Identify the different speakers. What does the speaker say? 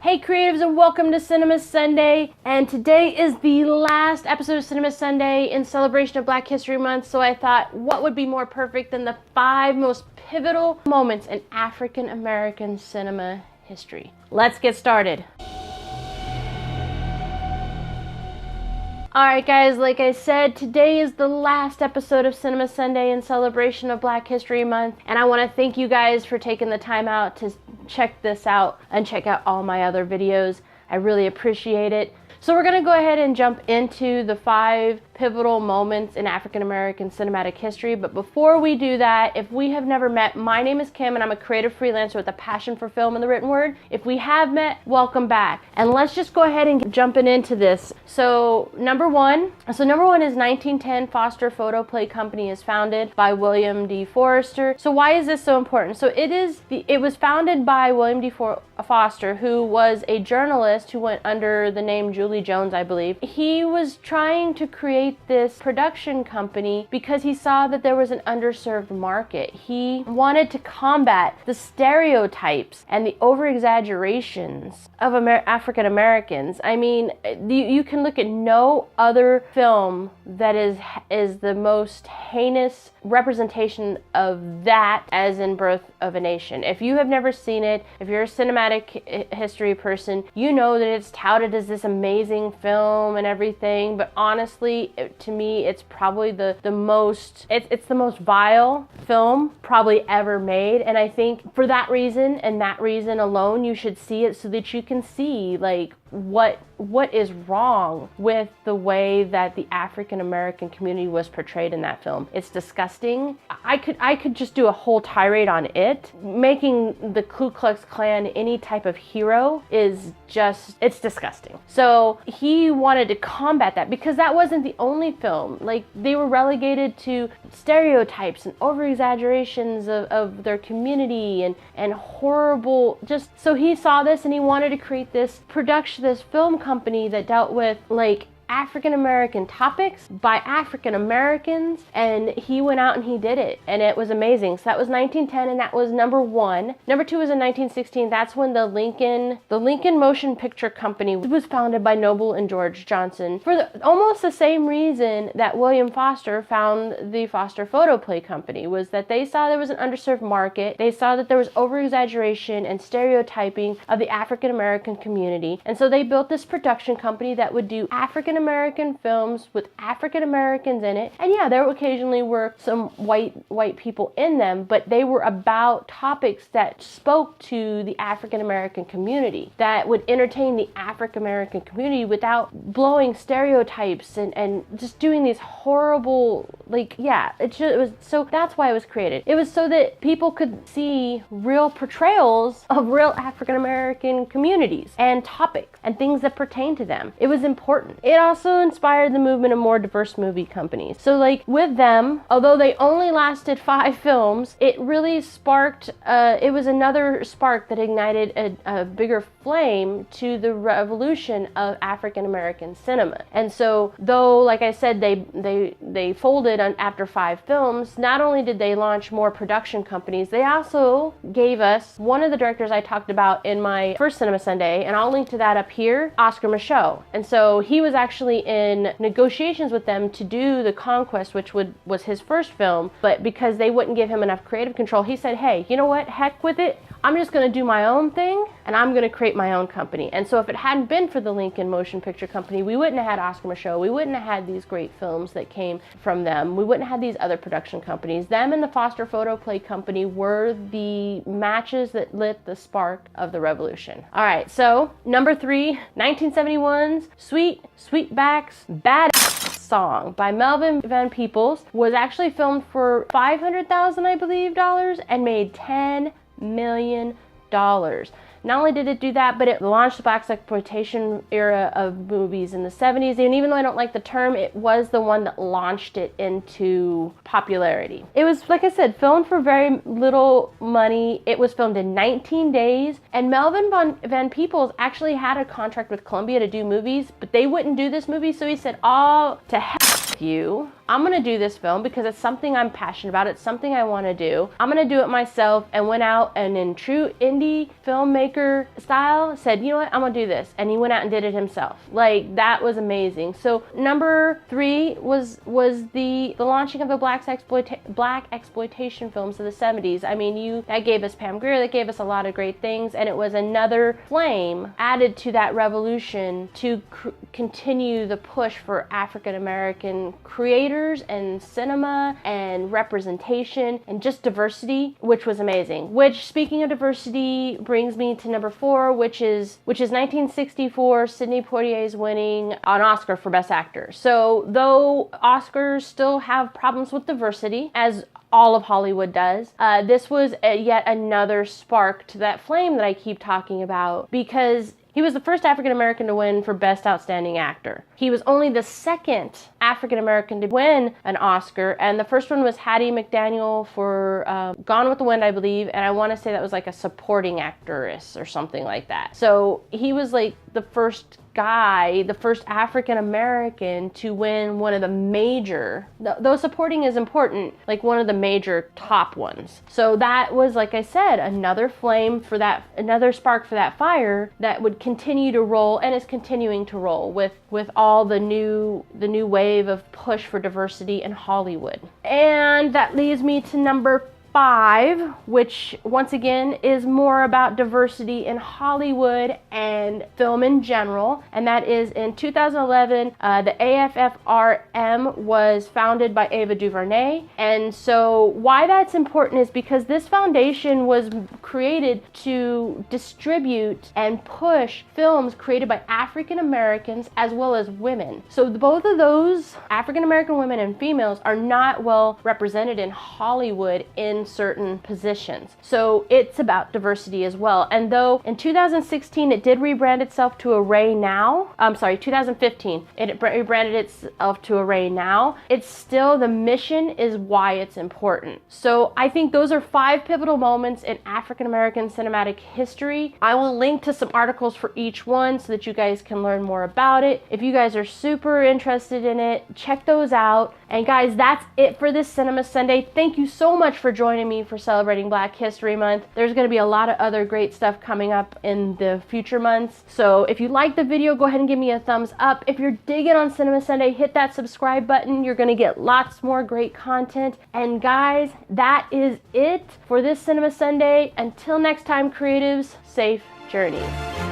Speaker 1: Hey creatives, and welcome to Cinema Sunday, and today is the last episode of Cinema Sunday in celebration of Black History Month, so I thought what would be more perfect than the 5 most pivotal moments in African American cinema history. Let's get started. Alright guys, like I said, today is the last episode of Cinema Sunday in celebration of Black History Month, and I want to thank you guys for taking the time out to check this out and check out all my other videos. I really appreciate it. So we're going to go ahead and jump into the 5 pivotal moments in African American cinematic history. But before we do that, if we have never met, my name is Kim and I'm a creative freelancer with a passion for film and the written word. If we have met, welcome back. And let's just go ahead and jump into this. So number one is 1910 Foster Photo Play Company is founded by William D. Forster. So why is this so important? So it was founded by William D. Foster, who was a journalist who went under the name Julie Jones, I believe. He was trying to create this production company because he saw that there was an underserved market. He wanted to combat the stereotypes and the over-exaggerations of African Americans. I mean, you can look at no other film that is the most heinous representation of that as in Birth of a Nation. If you have never seen it, if you're a cinematic history person, you know that it's touted as this amazing film and everything, but honestly, to me, it's probably the most vile film probably ever made. And I think for that reason and that reason alone, you should see it so that you can see like what is wrong with the way that the African American community was portrayed in that film. It's disgusting. I could just do a whole tirade on it. Making the Ku Klux Klan any type of hero is just, it's disgusting. So he wanted to combat that because that wasn't the only film. Like, they were relegated to stereotypes and over exaggerations of their community and horrible, just, so he saw this and he wanted to create this film company that dealt with like African American topics by African Americans, and he went out and he did it, and it was amazing. So that was 1910, and that was number 1. Number 2 was in 1916. That's when the Lincoln Motion Picture Company was founded by Noble and George Johnson for almost the same reason that William Foster found the Foster Photo Play Company, was that they saw there was an underserved market. They saw that there was over-exaggeration and stereotyping of the African American community, and so they built this production company that would do African American films with African Americans in it. And yeah, there occasionally were some white people in them, but they were about topics that spoke to the African American community, that would entertain the African American community without blowing stereotypes and just doing these horrible, like, yeah, it was, so that's why it was created. It was so that people could see real portrayals of real African American communities and topics and things that pertain to them. It was important. It also inspired the movement of more diverse movie companies. So like with them, although they only lasted 5 films, it really sparked, it was another spark that ignited a bigger flame to the revolution of African American cinema. And so though, like I said, they folded after 5 films, not only did they launch more production companies, they also gave us one of the directors I talked about in my first Cinema Sunday, and I'll link to that up here, Oscar Micheaux. And so he was actually in negotiations with them to do The Conquest, which was his first film, but because they wouldn't give him enough creative control, he said, hey, you know what, heck with it, I'm just going to do my own thing, and I'm going to create my own company. And so if it hadn't been for the Lincoln Motion Picture Company, we wouldn't have had Oscar Micheaux, we wouldn't have had these great films that came from them, we wouldn't have had these other production companies. Them and the Foster Photo Play Company were the matches that lit the spark of the revolution. Alright, so number 3, 1971's Sweetback's Badass Song by Melvin Van Peebles was actually filmed for $500,000, I believe, and made $10 million. Not only did it do that, but it launched the blaxploitation era of movies in the 70s. And even though I don't like the term, it was the one that launched it into popularity. It was, like I said, filmed for very little money. It was filmed in 19 days. And Melvin Van Peebles actually had a contract with Columbia to do movies, but they wouldn't do this movie. So he said, oh, to heck with you. I'm gonna do this film because it's something I'm passionate about. It's something I wanna do. I'm gonna do it myself, and went out and in true indie filmmaker style said, you know what, I'm gonna do this. And he went out and did it himself. Like, that was amazing. So number 3 was the launching of the black exploitation films of the 70s. I mean, that gave us Pam Grier, that gave us a lot of great things, and it was another flame added to that revolution to continue the push for African American creators and cinema and representation and just diversity, which was amazing. Which, speaking of diversity, brings me to number 4, which is 1964, Sidney Poitier's winning an Oscar for Best Actor. So though Oscars still have problems with diversity, as all of Hollywood does, this was yet another spark to that flame that I keep talking about, because he was the first African American to win for Best Outstanding Actor. He was only the second African American to win an Oscar, and the first one was Hattie McDaniel for Gone with the Wind, I believe, and I want to say that was like a supporting actress or something like that. So he was like the first guy, the first African American to win one of the major, though supporting is important, like one of the major top ones. So that was, like I said, another flame for that, another spark for that fire that would continue to roll, and is continuing to roll with all the new wave of push for diversity in Hollywood. And that leads me to number 5, which once again is more about diversity in Hollywood and film in general, and that is in 2011, the AFFRM was founded by Ava Duvernay. And so why that's important is because this foundation was created to distribute and push films created by African Americans as well as women. So both of those, African American women and females, are not well represented in Hollywood in certain positions. So it's about diversity as well. And though in 2016 it did rebrand itself to Array Now, 2015 it rebranded itself to Array Now, it's still, the mission is why it's important. So I think those are 5 pivotal moments in African American cinematic history. I will link to some articles for each one so that you guys can learn more about it. If you guys are super interested in it, check those out. And guys, that's it for this Cinema Sunday. Thank you so much for joining me for celebrating Black History Month. There's going to be a lot of other great stuff coming up in the future months. So if you liked the video, go ahead and give me a thumbs up. If you're digging on Cinema Sunday, hit that subscribe button. You're going to get lots more great content. And guys, that is it for this Cinema Sunday. Until next time, creatives, safe journeys.